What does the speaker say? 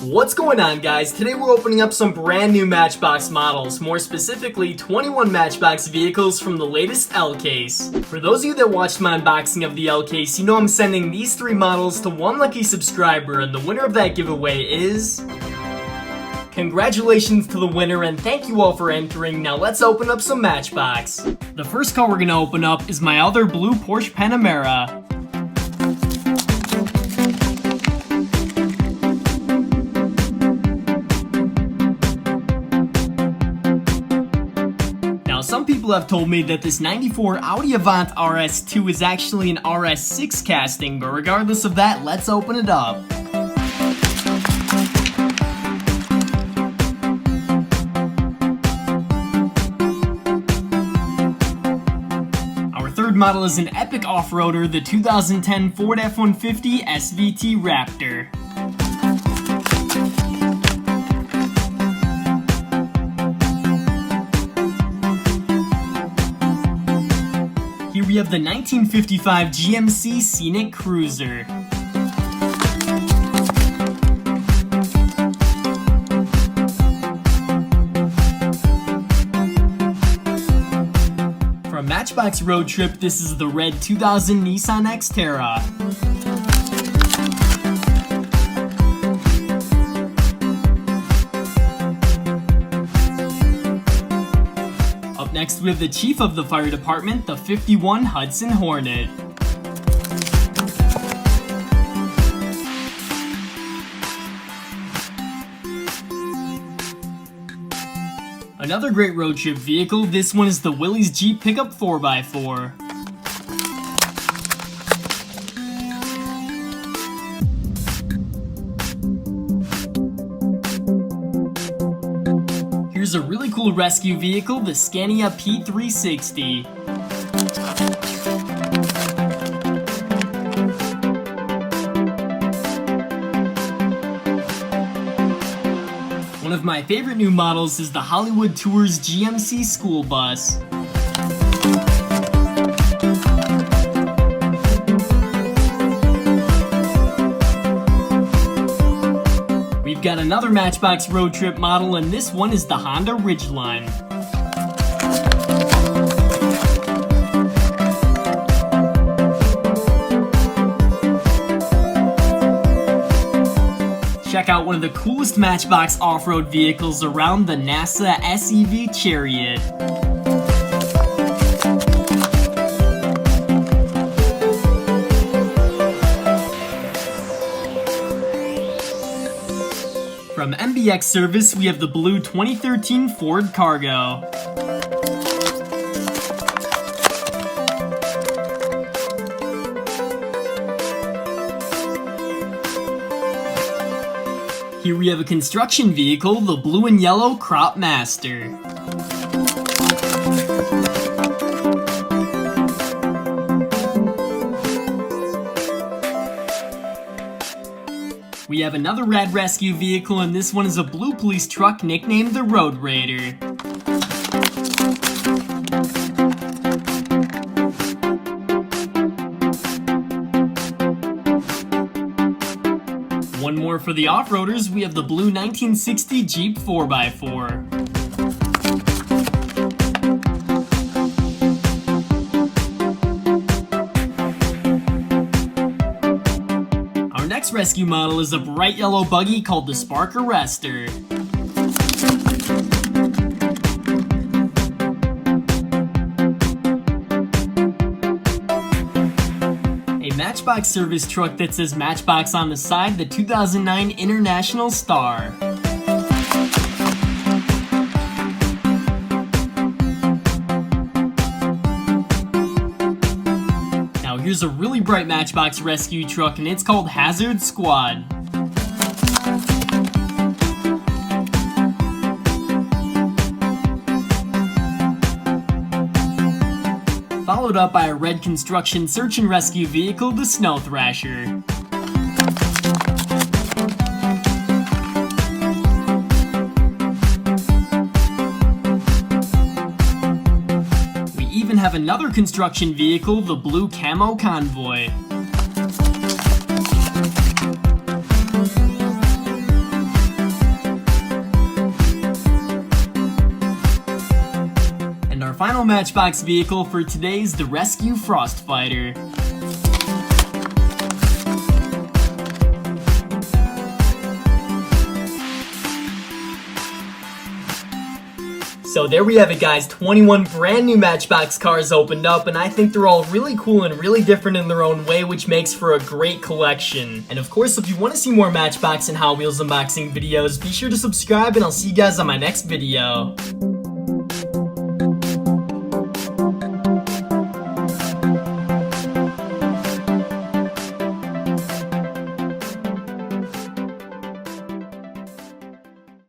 What's going on, guys? Today we're opening up some brand new Matchbox models, more specifically 21 Matchbox vehicles from the latest L case. For those of you that watched my unboxing of the L case, you know I'm sending these 3 models to one lucky subscriber, and the winner of that giveaway is... Congratulations to the winner, and thank you all for entering. Now let's open up some Matchbox. The first car we're gonna open up is my other blue Porsche Panamera. Some people have told me that this 94 Audi Avant RS2 is actually an RS6 casting, but regardless of that, let's open it up. Our third model is an epic off-roader, the 2010 Ford F-150 SVT Raptor. Here we have the 1955 GMC Scenic Cruiser. From Matchbox Road Trip, this is the red 2000 Nissan Xterra. Next, we have the chief of the fire department, the 51 Hudson Hornet. Another great road trip vehicle, this one is the Willys Jeep Pickup 4x4. Here's a really cool rescue vehicle, the Scania P360. One of my favorite new models is the Hollywood Tours GMC School Bus. We've got another Matchbox Road Trip model, and this one is the Honda Ridgeline. Check out one of the coolest Matchbox off-road vehicles around, the NASA SEV Chariot. From MBX Service, we have the blue 2013 Ford Cargo. Here we have a construction vehicle, the blue and yellow Crop Master. We have another red rescue vehicle, and this one is a blue police truck nicknamed the Road Raider. One more for the off-roaders, we have the blue 1960 Jeep 4x4. Next rescue model is a bright yellow buggy called the Spark Arrestor. A Matchbox service truck that says Matchbox on the side, the 2009 International Star. Here's a really bright Matchbox rescue truck, and it's called Hazard Squad. Followed up by a red construction search and rescue vehicle, the Snow Thrasher. Have another construction vehicle, the blue Camo Convoy. final Matchbox vehicle for today's The Rescue Frostfighter. So there we have it, guys. 21 brand new Matchbox cars opened up, and I think they're all really cool and really different in their own way, which makes for a great collection. And of course, if you want to see more Matchbox and Hot Wheels unboxing videos, be sure to subscribe, and I'll see you guys on my next video.